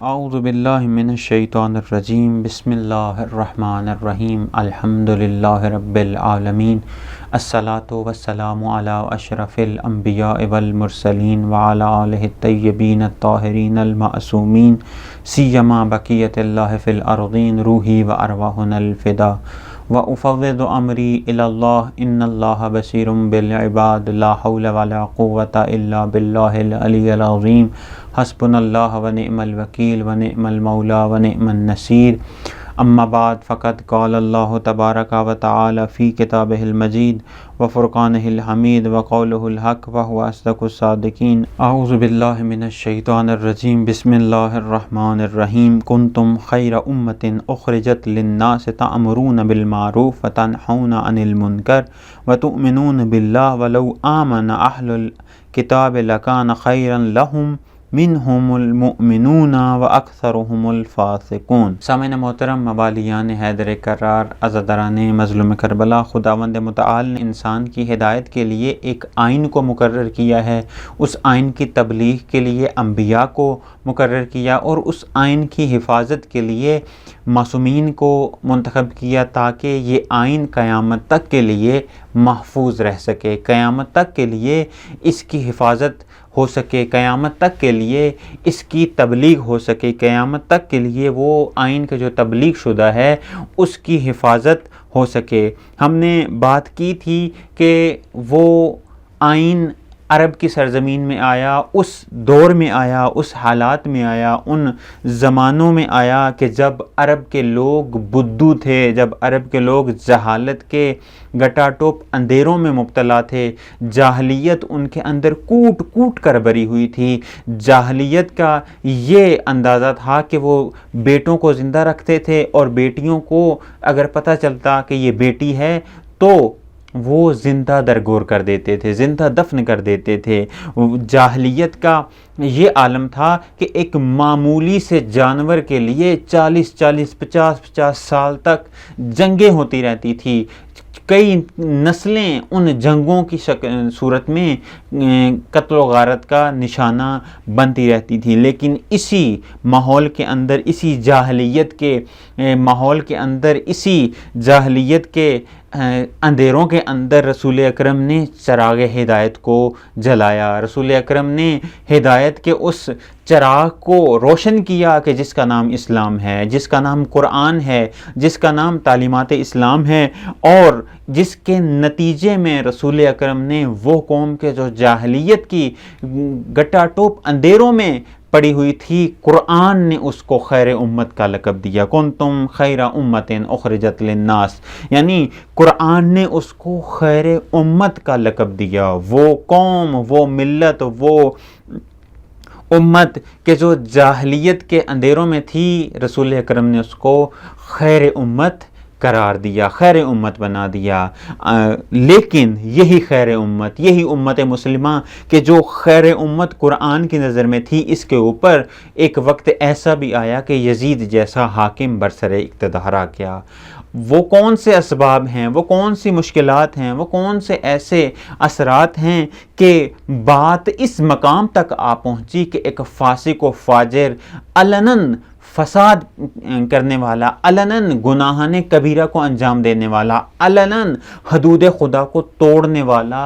اعوذ باللہ من الشیطان الرجیم بسم اللہ الرحمن الرحیم الحمد للہ رب العالمین الصلاۃ والسلام علی اشرف الانبیاء والمرسلین وعلی آلہ الطیبین الطاہرین المعصومین سیما بقیت اللہ فی الارضین روحی و ارواحنا الفدا وافوض امری الی اللہ ان اللہ بصیر بالعباد لا حول ولا قوۃ الا باللہ العلی العظیم حسبنا اللہ ونعم الوکیل ونعم المولا ونعم النصیر اما بعد فقد قال اللہ تبارک و تعالی فی کتابہ المجید وفرقانہ الحمید وقولہ الحق وهو اصدق الصادقین اعوذ باللہ من الشیطان الرجیم بسم اللہ الرحمن الرحیم کنتم خیر امۃ اخرجت للناس تأمرون بالمعروف وتنہون عن المنکر وتؤمنون باللہ ولو آمن اہل الکتاب لکان خیرا لہم منہم المؤمنون و اکثرهم الفاسقون۔ سامعین محترم، مبالیان حیدر کرار، عزاداران مظلوم کربلا، خداوند متعال نے انسان کی ہدایت کے لیے ایک آئین کو مقرر کیا ہے۔ اس آئین کی تبلیغ کے لیے انبیاء کو مقرر کیا اور اس آئین کی حفاظت کے لیے معصومین کو منتخب کیا تاکہ یہ آئین قیامت تک کے لیے محفوظ رہ سکے، قیامت تک کے لیے اس کی حفاظت ہو سکے، قیامت تک کے لیے اس کی تبلیغ ہو سکے، قیامت تک کے لیے وہ آئین کا جو تبلیغ شدہ ہے اس کی حفاظت ہو سکے۔ ہم نے بات کی تھی کہ وہ آئین عرب کی سرزمین میں آیا، اس دور میں آیا، اس حالات میں آیا، ان زمانوں میں آیا کہ جب عرب کے لوگ بدو تھے، جب عرب کے لوگ جہالت کے گٹا ٹوپ اندھیروں میں مبتلا تھے، جاہلیت ان کے اندر کوٹ کوٹ کر بری ہوئی تھی۔ جاہلیت کا یہ اندازہ تھا کہ وہ بیٹوں کو زندہ رکھتے تھے اور بیٹیوں کو اگر پتہ چلتا کہ یہ بیٹی ہے تو وہ زندہ درگور کر دیتے تھے، زندہ دفن کر دیتے تھے۔ جاہلیت کا یہ عالم تھا کہ ایک معمولی سے جانور کے لیے 50 سال تک جنگیں ہوتی رہتی تھی، کئی نسلیں ان جنگوں کی صورت میں قتل و غارت کا نشانہ بنتی رہتی تھی۔ لیکن اسی ماحول کے اندر، اسی جاہلیت کے ماحول کے اندر، اسی جاہلیت کے اندھیروں کے اندر رسول اکرم نے چراغ ہدایت کو جلایا۔ رسول اکرم نے ہدایت کے اس چراغ کو روشن کیا کہ جس کا نام اسلام ہے، جس کا نام قرآن ہے، جس کا نام تعلیمات اسلام ہے، اور جس کے نتیجے میں رسول اکرم نے وہ قوم کے جو جاہلیت کی گٹا ٹوپ اندھیروں میں پڑی ہوئی تھی، قرآن نے اس کو خیر امت کا لقب دیا۔ کنتم خیر امت اخرجت للناس، یعنی قرآن نے اس کو خیر امت کا لقب دیا۔ وہ قوم، وہ ملت، وہ امت کہ جو جاہلیت کے اندھیروں میں تھی، رسول اکرم نے اس کو خیر امت قرار دیا، خیر امت بنا دیا۔ لیکن یہی خیر امت، یہی امت مسلمہ کہ جو خیر امت قرآن کی نظر میں تھی، اس کے اوپر ایک وقت ایسا بھی آیا کہ یزید جیسا حاکم برسر اقتدار آ گیا۔ وہ کون سے اسباب ہیں، وہ کون سی مشکلات ہیں، وہ کون سے ایسے اثرات ہیں کہ بات اس مقام تک آ پہنچی کہ ایک فاسق و فاجر، علناً فساد کرنے والا، علناً گناہان کبیرہ کو انجام دینے والا، علناً حدود خدا کو توڑنے والا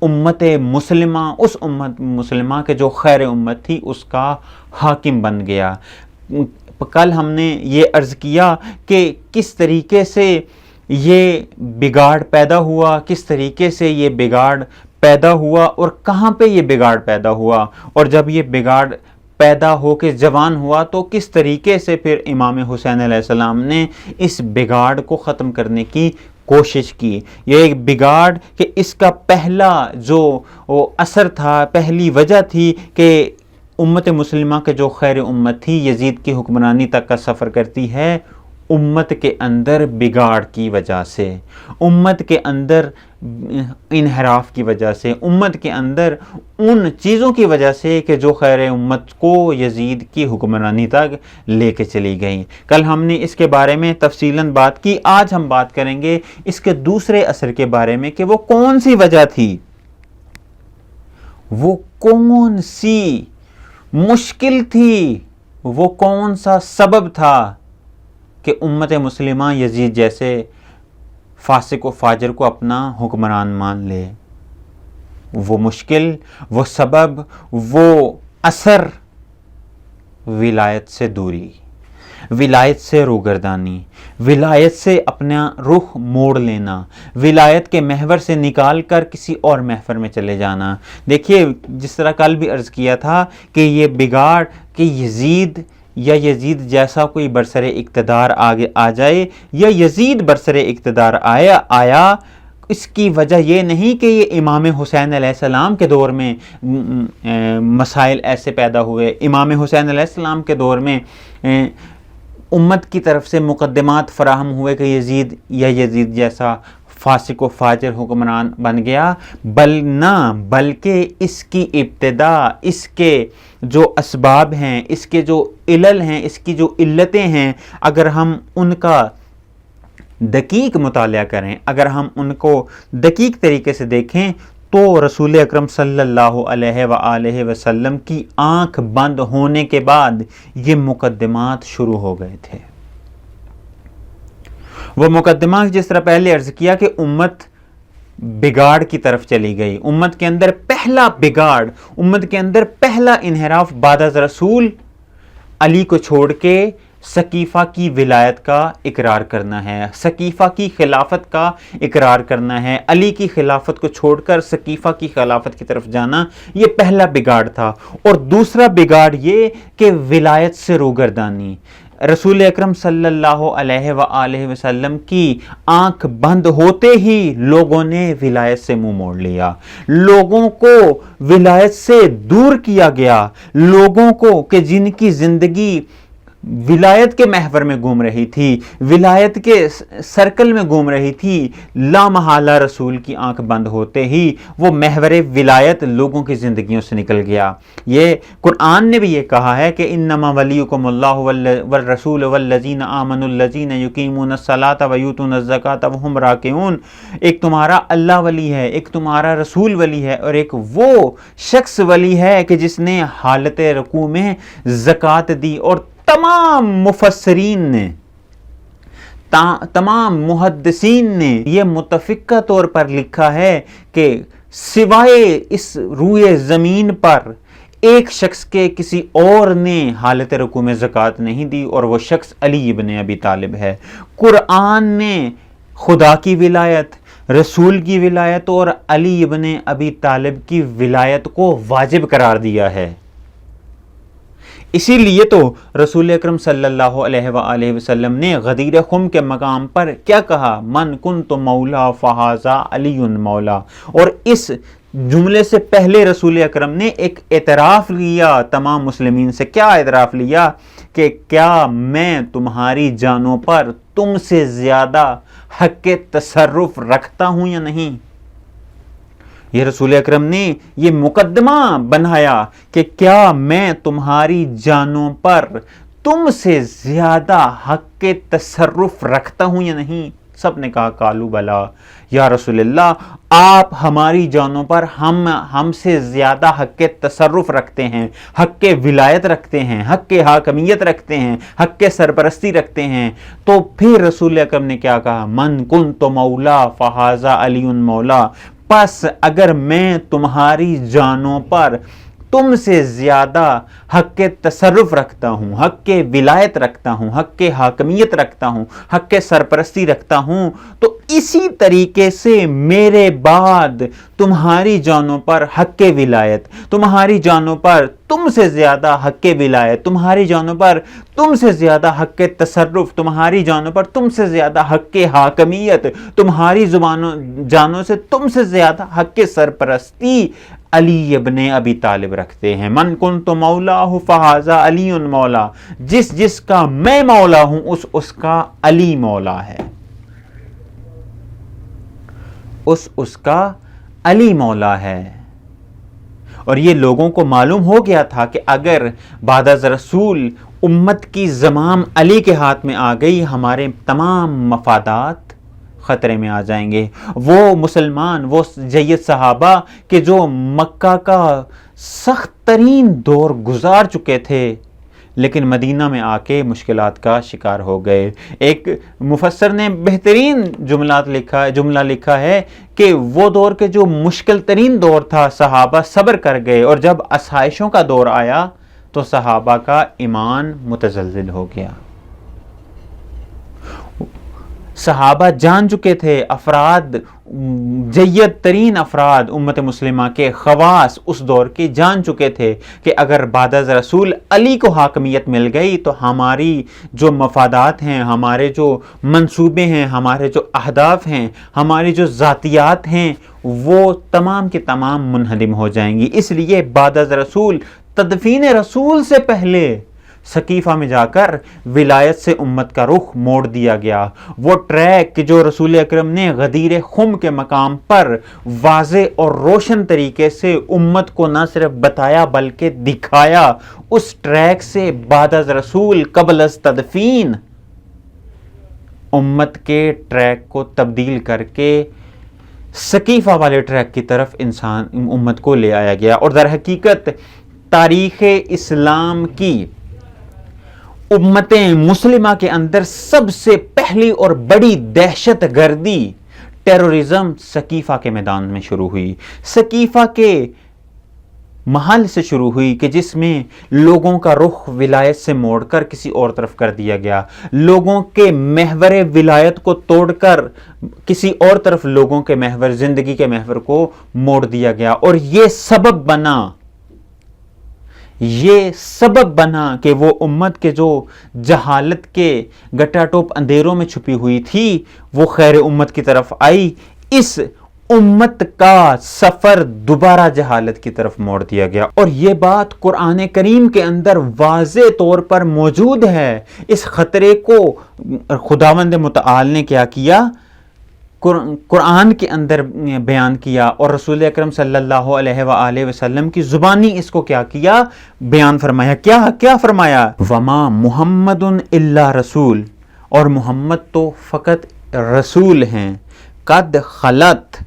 امت مسلمہ، اس امت مسلمہ کے جو خیر امت تھی اس کا حاکم بن گیا۔ کل ہم نے یہ عرض کیا کہ کس طریقے سے یہ بگاڑ پیدا ہوا، کس طریقے سے یہ بگاڑ پیدا ہوا اور کہاں پہ یہ بگاڑ پیدا ہوا، اور جب یہ بگاڑ پیدا ہو کے جوان ہوا تو کس طریقے سے پھر امام حسین علیہ السلام نے اس بگاڑ کو ختم کرنے کی کوشش کی۔ یہ ایک بگاڑ کہ اس کا پہلا جو اثر تھا، پہلی وجہ تھی کہ امت مسلمہ کے جو خیر امت تھی یزید کی حکمرانی تک کا سفر کرتی ہے، امت کے اندر بگاڑ کی وجہ سے، امت کے اندر انحراف کی وجہ سے، امت کے اندر ان چیزوں کی وجہ سے کہ جو خیر امت کو یزید کی حکمرانی تک لے کے چلی گئیں۔ کل ہم نے اس کے بارے میں تفصیلاً بات کی۔ آج ہم بات کریں گے اس کے دوسرے اثر کے بارے میں کہ وہ کون سی وجہ تھی، وہ کون سی مشکل تھی، وہ کون سا سبب تھا کہ امت مسلمہ یزید جیسے فاسق و فاجر کو اپنا حکمران مان لے؟ وہ مشکل، وہ سبب، وہ اثر ولایت سے دوری، ولایت سے روگردانی، ولایت سے اپنا رخ موڑ لینا، ولایت کے محور سے نکال کر کسی اور محور میں چلے جانا۔ دیکھیے جس طرح کل بھی عرض کیا تھا کہ یہ بگاڑ کہ یزید یا یزید جیسا کوئی برسر اقتدار آگے آ جائے یا یزید برسر اقتدار آیا، اس کی وجہ یہ نہیں کہ یہ امام حسین علیہ السلام کے دور میں مسائل ایسے پیدا ہوئے، امام حسین علیہ السلام کے دور میں امت کی طرف سے مقدمات فراہم ہوئے کہ یزید یا یزید جیسا فاسق و فاجر حکمران بن گیا، بلکہ اس کی ابتدا، اس کے جو اسباب ہیں، اس کے جو علل ہیں، اس کی جو علتیں ہیں، اگر ہم ان کا دقیق مطالعہ کریں، اگر ہم ان کو دقیق طریقے سے دیکھیں تو رسول اکرم صلی اللہ علیہ وآلہ وسلم کی آنکھ بند ہونے کے بعد یہ مقدمات شروع ہو گئے تھے۔ وہ مقدمات جس طرح پہلے عرض کیا کہ امت بگاڑ کی طرف چلی گئی، امت کے اندر پہلا بگاڑ، امت کے اندر پہلا انحراف بعد از رسول علی کو چھوڑ کے سقیفہ کی ولایت کا اقرار کرنا ہے، سقیفہ کی خلافت کا اقرار کرنا ہے، علی کی خلافت کو چھوڑ کر سقیفہ کی خلافت کی طرف جانا، یہ پہلا بگاڑ تھا۔ اور دوسرا بگاڑ یہ کہ ولایت سے روگردانی، رسول اکرم صلی اللہ علیہ وآلہ وسلم کی آنکھ بند ہوتے ہی لوگوں نے ولایت سے منہ موڑ لیا، لوگوں کو ولایت سے دور کیا گیا، لوگوں کو کہ جن کی زندگی ولایت کے محور میں گھوم رہی تھی، ولایت کے سرکل میں گھوم رہی تھی، لامحالہ رسول کی آنکھ بند ہوتے ہی وہ محور ولایت لوگوں کی زندگیوں سے نکل گیا۔ یہ قرآن نے بھی یہ کہا ہے کہ انما ولیکم اللہ والرسول والذین آمنوا الذین یقیمون الصلاۃ ویؤتون الزکاۃ وہم راکعون۔ ایک تمہارا اللہ ولی ہے، ایک تمہارا رسول ولی ہے، اور ایک وہ شخص ولی ہے کہ جس نے حالت رکوع میں زکوٰۃ دی۔ اور تمام مفسرین نے، تمام محدثین نے یہ متفقہ طور پر لکھا ہے کہ سوائے اس روئے زمین پر ایک شخص کے کسی اور نے حالت رکوع میں زکوٰۃ نہیں دی، اور وہ شخص علی ابن ابی طالب ہے۔ قرآن نے خدا کی ولایت، رسول کی ولایت اور علی ابن ابی طالب کی ولایت کو واجب قرار دیا ہے۔ اسی لیے تو رسول اکرم صلی اللہ علیہ وآلہ وسلم نے غدیر خم کے مقام پر کیا کہا؟ من کنت مولا فہذا علی مولا۔ اور اس جملے سے پہلے رسول اکرم نے ایک اعتراف لیا تمام مسلمین سے۔ کیا اعتراف لیا؟ کہ کیا میں تمہاری جانوں پر تم سے زیادہ حق تصرف رکھتا ہوں یا نہیں؟ یہ رسول اکرم نے یہ مقدمہ بنایا کہ کیا میں تمہاری جانوں پر تم سے زیادہ حق تصرف رکھتا ہوں یا نہیں؟ سب نے کہا قالوا بلا یا رسول اللہ، آپ ہماری جانوں پر ہم سے زیادہ حق تصرف رکھتے ہیں، حق ولایت رکھتے ہیں، حق حاکمیت رکھتے ہیں، حق سرپرستی رکھتے ہیں۔ تو پھر رسول اکرم نے کیا کہا؟ من کنت مولا فہذا علی مولا۔ پس اگر میں تمہاری جانوں پر تم سے زیادہ حق تصرف رکھتا ہوں، حق ولایت رکھتا ہوں، حق حاکمیت رکھتا ہوں، حق سرپرستی رکھتا ہوں، تو اسی طریقے سے میرے بعد تمہاری جانوں پر حق ولایت، تمہاری جانوں پر تم سے زیادہ حق ولایت، تمہاری جانوں پر تم سے زیادہ حق تصرف، تمہاری جانوں پر تم سے زیادہ حق حاکمیت، تمہاری جانوں سے تم سے زیادہ حق سرپرستی علی ابن ابی طالب رکھتے ہیں۔ من کنت مولا فہذا علی مولا، جس کا میں مولا ہوں اس کا علی مولا ہے، اس کا علی مولا ہے۔ اور یہ لوگوں کو معلوم ہو گیا تھا کہ اگر بعد از رسول امت کی زمام علی کے ہاتھ میں آ گئی، ہمارے تمام مفادات خطرے میں آ جائیں گے۔ وہ مسلمان، وہ جید صحابہ کہ جو مکہ کا سخت ترین دور گزار چکے تھے، لیکن مدینہ میں آ کے مشکلات کا شکار ہو گئے۔ ایک مفسر نے بہترین جملہ لکھا ہے کہ وہ دور کے جو مشکل ترین دور تھا صحابہ صبر کر گئے، اور جب آسائشوں کا دور آیا تو صحابہ کا ایمان متزلزل ہو گیا۔ صحابہ جان چکے تھے، افراد جید ترین افراد امت مسلمہ کے خواص اس دور کے جان چکے تھے کہ اگر بعد از رسول علی کو حاکمیت مل گئی تو ہماری جو مفادات ہیں، ہمارے جو منصوبے ہیں، ہمارے جو اہداف ہیں، ہماری جو ذاتیات ہیں، وہ تمام کے تمام منہدم ہو جائیں گی۔ اس لیے بعد از رسول تدفین رسول سے پہلے سقیفہ میں جا کر ولایت سے امت کا رخ موڑ دیا گیا۔ وہ ٹریک جو رسول اکرم نے غدیر خم کے مقام پر واضح اور روشن طریقے سے امت کو نہ صرف بتایا بلکہ دکھایا، اس ٹریک سے بعد از رسول قبل از تدفین امت کے ٹریک کو تبدیل کر کے سقیفہ والے ٹریک کی طرف امت کو لے آیا گیا۔ اور در حقیقت تاریخ اسلام کی امت مسلمہ کے اندر سب سے پہلی اور بڑی دہشت گردی ٹیرورزم سقیفہ کے میدان میں شروع ہوئی، سقیفہ کے محل سے شروع ہوئی کہ جس میں لوگوں کا رخ ولایت سے موڑ کر کسی اور طرف کر دیا گیا، لوگوں کے محور ولایت کو توڑ کر کسی اور طرف لوگوں کے محور زندگی کے محور کو موڑ دیا گیا۔ اور یہ سبب بنا کہ وہ امت کے جو جہالت کے گٹا ٹوپ اندھیروں میں چھپی ہوئی تھی وہ خیر امت کی طرف آئی۔ اس امت کا سفر دوبارہ جہالت کی طرف موڑ دیا گیا، اور یہ بات قرآن کریم کے اندر واضح طور پر موجود ہے۔ اس خطرے کو خداوند متعال نے کیا کیا؟ قرآن کے اندر بیان کیا، اور رسول اکرم صلی اللہ علیہ وآلہ وسلم کی زبانی اس کو کیا کیا؟ بیان فرمایا۔ کیا فرمایا؟ وما محمد الا رسول، اور محمد تو فقط رسول ہیں، قد خلت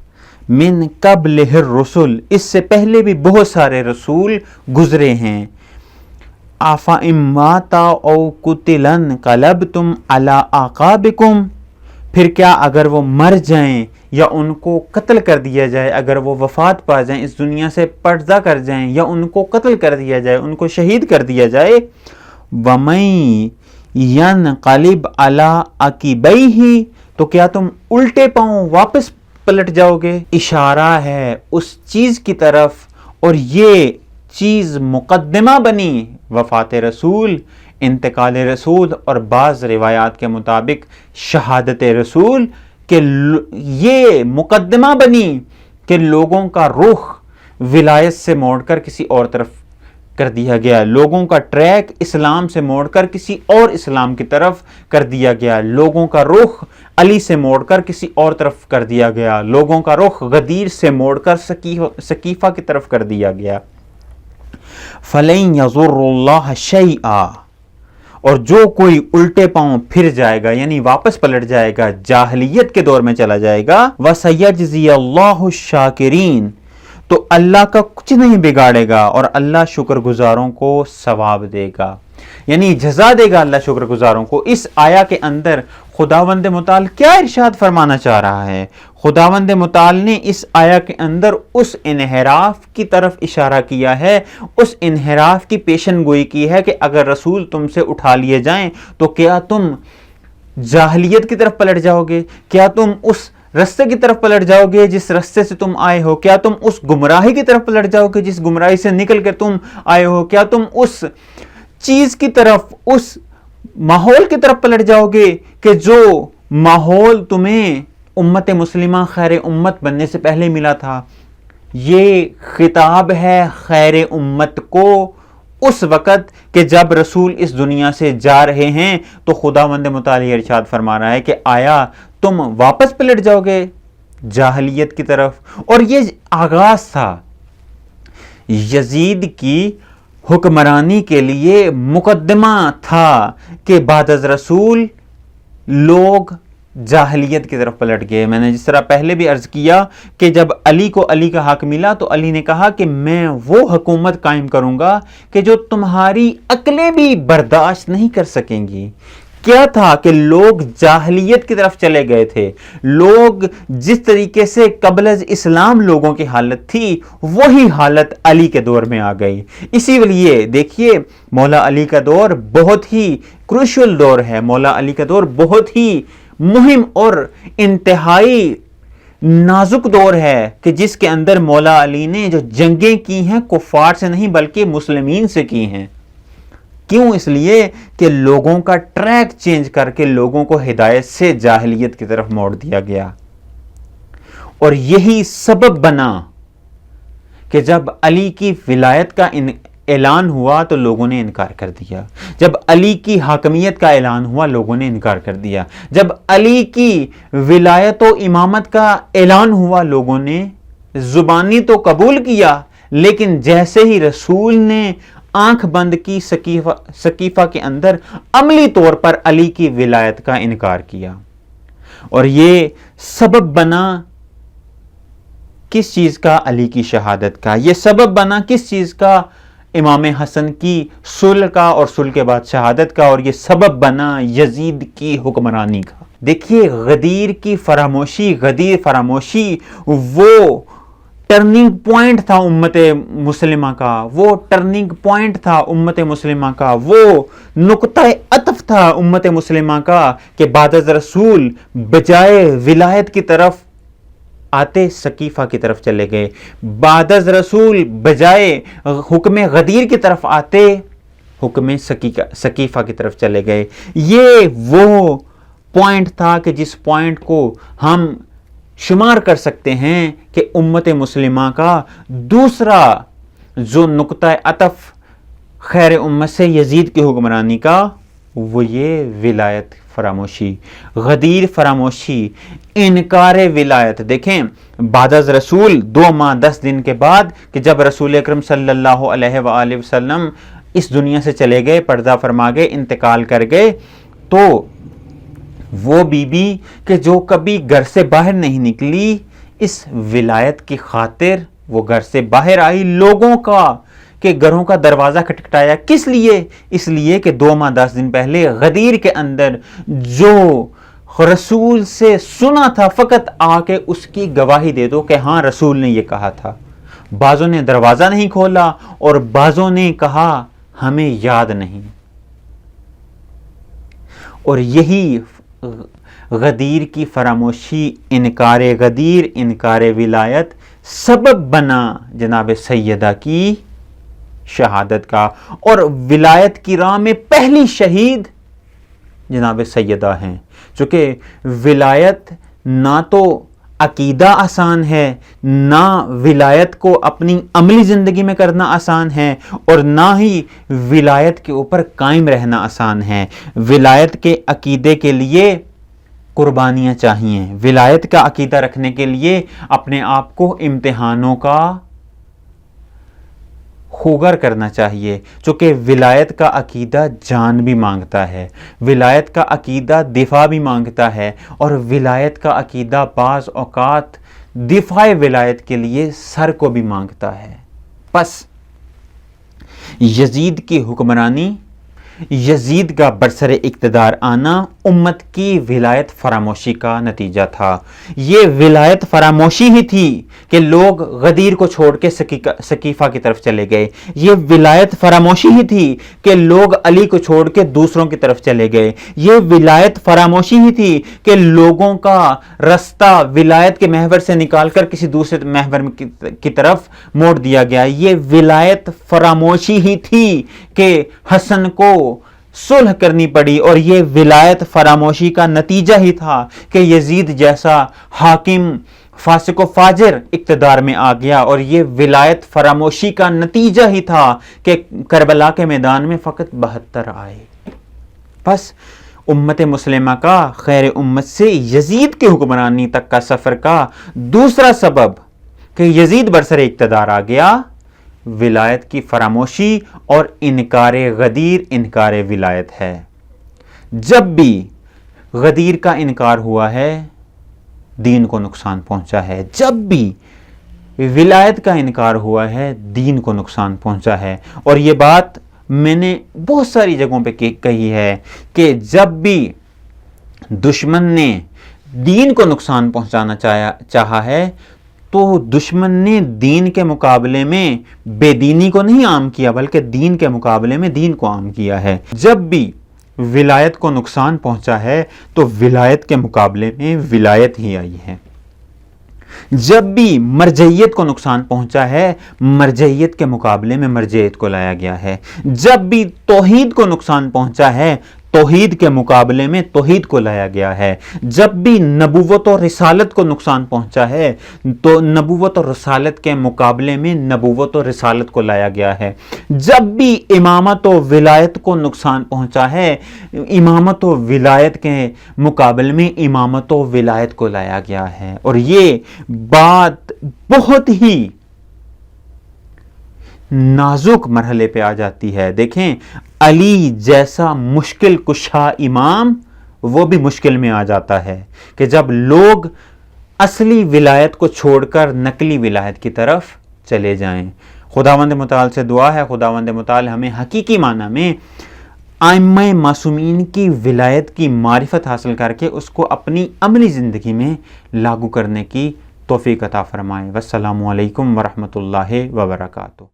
من قبلہ الرسل، اس سے پہلے بھی بہت سارے رسول گزرے ہیں۔ افإن مات او قتل انقلبتم علی اعقابکم، پھر کیا اگر وہ مر جائیں یا ان کو قتل کر دیا جائے، اگر وہ وفات پا جائیں، اس دنیا سے پردہ کر جائیں، یا ان کو قتل کر دیا جائے، ان کو شہید کر دیا جائے، وَمَن يَنْقَلِبْ عَلَىٰ عَقِبَيْهِ، تو کیا تم الٹے پاؤں واپس پلٹ جاؤ گے؟ اشارہ ہے اس چیز کی طرف، اور یہ چیز مقدمہ بنی وفات رسول، انتقال رسول، اور بعض روایات کے مطابق شہادت رسول، کہ یہ مقدمہ بنی کہ لوگوں کا رخ ولایت سے موڑ کر کسی اور طرف کر دیا گیا، لوگوں کا ٹریک اسلام سے موڑ کر کسی اور اسلام کی طرف کر دیا گیا، لوگوں کا رخ علی سے موڑ کر کسی اور طرف کر دیا گیا، لوگوں کا رخ غدیر سے موڑ کر سقیفہ کی طرف کر دیا گیا۔ فَلَن يَضُرُّ اللَّهَ شَيْئًا، اور جو کوئی الٹے پاؤں پھر جائے گا، یعنی واپس پلٹ جائے گا، جاہلیت کے دور میں چلا جائے گا، وَسَيَجْزِيَ اللَّهُ الشَّاكِرِينَ، تو اللہ کا کچھ نہیں بگاڑے گا، اور اللہ شکر گزاروں کو ثواب دے گا، یعنی جزا دے گا اللہ شکر گزاروں کو۔ اس آیا کے اندر خداوند متعال کیا ارشاد فرمانا چاہ رہا ہے؟ خداوند متعال نے اس آیا کے اندر اس انحراف کی طرف اشارہ کیا ہے، اس انحراف کی پیشن گوئی کی ہے کہ اگر رسول تم سے اٹھا لیے جائیں تو کیا تم جاہلیت کی طرف پلٹ جاؤ گے؟ کیا تم اس رستے کی طرف پلٹ جاؤ گے جس رستے سے تم آئے ہو؟ کیا تم اس گمراہی کی طرف پلٹ جاؤ گے جس گمراہی سے نکل کے تم آئے ہو؟ کیا تم اس چیز کی طرف، اس ماحول کی طرف پلٹ جاؤ گے کہ جو ماحول تمہیں امت مسلمہ خیر امت بننے سے پہلے ملا تھا؟ یہ خطاب ہے خیر امت کو اس وقت کہ جب رسول اس دنیا سے جا رہے ہیں، تو خداوند متعال ارشاد فرما رہا ہے کہ آیا تم واپس پلٹ جاؤ گے جاہلیت کی طرف؟ اور یہ آغاز تھا یزید کی حکمرانی کے لیے، مقدمہ تھا کہ بعد از رسول لوگ جاہلیت کی طرف پلٹ گئے. میں نے جس طرح پہلے بھی عرض کیا کہ جب علی کو علی کا حق ملا تو علی نے کہا کہ میں وہ حکومت قائم کروں گا کہ جو تمہاری عقلیں بھی برداشت نہیں کر سکیں گی. کیا تھا کہ لوگ جاہلیت کی طرف چلے گئے تھے. لوگ جس طریقے سے قبل از اسلام لوگوں کی حالت تھی وہی حالت علی کے دور میں آ گئی. اسی لیے دیکھیے مولا علی کا دور بہت ہی کروشل دور ہے. مولا علی کا دور بہت ہی مہم اور انتہائی نازک دور ہے کہ جس کے اندر مولا علی نے جو جنگیں کی ہیں کفار سے نہیں بلکہ مسلمین سے کی ہیں. کیوں؟ اس لیے کہ لوگوں کا ٹریک چینج کر کے لوگوں کو ہدایت سے جاہلیت کی طرف موڑ دیا گیا. اور یہی سبب بنا کہ جب علی کی ولایت کا اعلان ہوا تو لوگوں نے انکار کر دیا. جب علی کی حاکمیت کا اعلان ہوا لوگوں نے انکار کر دیا. جب علی کی ولایت و امامت کا اعلان ہوا لوگوں نے زبانی تو قبول کیا لیکن جیسے ہی رسول نے آنکھ بند کی سقیفہ کے اندر عملی طور پر علی کی ولایت کا انکار کیا. اور یہ سبب بنا کس چیز کا؟ علی کی شہادت کا. یہ سبب بنا کس چیز کا؟ امام حسن کی صلح کا اور صلح کے بعد شہادت کا. اور یہ سبب بنا یزید کی حکمرانی کا. دیکھیے غدیر کی فراموشی، غدیر فراموشی وہ ٹرننگ پوائنٹ تھا امت مسلمہ کا. وہ ٹرننگ پوائنٹ تھا امت مسلمہ کا. وہ نقطہ عطف تھا امت مسلمہ کا کہ بعد از رسول بجائے ولایت کی طرف آتے سقیفہ کی طرف چلے گئے. بعد از رسول بجائے حکم غدیر کی طرف آتے حکم سقیفہ کی طرف چلے گئے. یہ وہ پوائنٹ تھا کہ جس پوائنٹ کو ہم شمار کر سکتے ہیں کہ امت مسلمہ کا دوسرا جو نقطہ عطف خیر امت سے یزید کی حکمرانی کا وہ یہ ولایت فراموشی، غدیر فراموشی، انکار ولایت. دیکھیں بعد از رسول 2 ماہ 10 دن کے بعد کہ جب رسول اکرم صلی اللہ علیہ وآلہ وسلم اس دنیا سے چلے گئے، پردہ فرما گئے، انتقال کر گئے، تو وہ بی بی کہ جو کبھی گھر سے باہر نہیں نکلی اس ولایت کی خاطر وہ گھر سے باہر آئی. لوگوں کا کہ گھروں کا دروازہ کھٹکھٹایا. کس لیے؟ اس لیے کہ 2 ماہ 10 دن پہلے غدیر کے اندر جو رسول سے سنا تھا فقط آ کے اس کی گواہی دے دو کہ ہاں رسول نے یہ کہا تھا. بعضوں نے دروازہ نہیں کھولا اور بعضوں نے کہا ہمیں یاد نہیں. اور یہی غدیر کی فراموشی، انکار غدیر، انکار ولایت سبب بنا جناب سیدہ کی شہادت کا. اور ولایت کی راہ میں پہلی شہید جناب سیدہ ہیں. چونکہ ولایت نہ تو عقیدہ آسان ہے، نہ ولایت کو اپنی عملی زندگی میں کرنا آسان ہے، اور نہ ہی ولایت کے اوپر قائم رہنا آسان ہے. ولایت کے عقیدے کے لیے قربانیاں چاہیے. ولایت کا عقیدہ رکھنے کے لیے اپنے آپ کو امتحانوں کا خوگر کرنا چاہیے. چونکہ ولایت کا عقیدہ جان بھی مانگتا ہے، ولایت کا عقیدہ دفاع بھی مانگتا ہے، اور ولایت کا عقیدہ بعض اوقات دفاع ولایت کے لیے سر کو بھی مانگتا ہے. پس یزید کی حکمرانی، یزید کا برسر اقتدار آنا امت کی ولایت فراموشی کا نتیجہ تھا. یہ ولایت فراموشی ہی تھی کہ لوگ غدیر کو چھوڑ کے سقیفہ کی طرف چلے گئے. یہ ولایت فراموشی ہی تھی کہ لوگ علی کو چھوڑ کے دوسروں کی طرف چلے گئے. یہ ولایت فراموشی ہی تھی کہ لوگوں کا رستہ ولایت کے محور سے نکال کر کسی دوسرے محور کی طرف موڑ دیا گیا. یہ ولایت فراموشی ہی تھی کہ حسن کو صلح کرنی پڑی، اور یہ ولایت فراموشی کا نتیجہ ہی تھا کہ یزید جیسا حاکم فاسق و فاجر اقتدار میں آ گیا. اور یہ ولایت فراموشی کا نتیجہ ہی تھا کہ کربلا کے میدان میں فقط 72 آئے. بس امت مسلمہ کا خیر امت سے یزید کی حکمرانی تک کا سفر کا دوسرا سبب کہ یزید برسر اقتدار آ گیا ولایت کی فراموشی اور انکار غدیر، انکار ولایت ہے. جب بھی غدیر کا انکار ہوا ہے دین کو نقصان پہنچا ہے، جب بھی ولایت کا انکار ہوا ہے دین کو نقصان پہنچا ہے۔ اور یہ بات میں نے بہت ساری جگہوں پہ کہی ہے کہ جب بھی دشمن نے دین کو نقصان پہنچانا چاہا ہے تو دشمن نے دین کے مقابلے میں بے دینی کو نہیں عام کیا بلکہ دین کے مقابلے میں دین کو عام کیا ہے۔ جب بھی ولایت کو نقصان پہنچا ہے تو ولایت کے مقابلے میں ولایت ہی آئی ہے۔ جب بھی مرجعیت کو نقصان پہنچا ہے مرجعیت کے مقابلے میں مرجعیت کو لایا گیا ہے۔ جب بھی توحید کو نقصان پہنچا ہے توحید کے مقابلے میں توحید کو لایا گیا ہے۔ جب بھی نبوت اور رسالت کو نقصان پہنچا ہے تو نبوت اور رسالت کے مقابلے میں نبوت اور رسالت کو لایا گیا ہے۔ جب بھی امامت و ولایت کو نقصان پہنچا ہے امامت و ولایت کے مقابلے میں امامت و ولایت کو لایا گیا ہے۔ اور یہ بات بہت ہی نازک مرحلے پہ آ جاتی ہے۔ دیکھیں علی جیسا مشکل کشا امام وہ بھی مشکل میں آ جاتا ہے کہ جب لوگ اصلی ولایت کو چھوڑ کر نقلی ولایت کی طرف چلے جائیں۔ خداوند متعال سے دعا ہے خداوند متعال ہمیں حقیقی معنی میں ائمہ معصومین کی ولایت کی معرفت حاصل کر کے اس کو اپنی عملی زندگی میں لاگو کرنے کی توفیق عطا فرمائے۔ والسلام علیکم ورحمۃ اللہ وبرکاتہ۔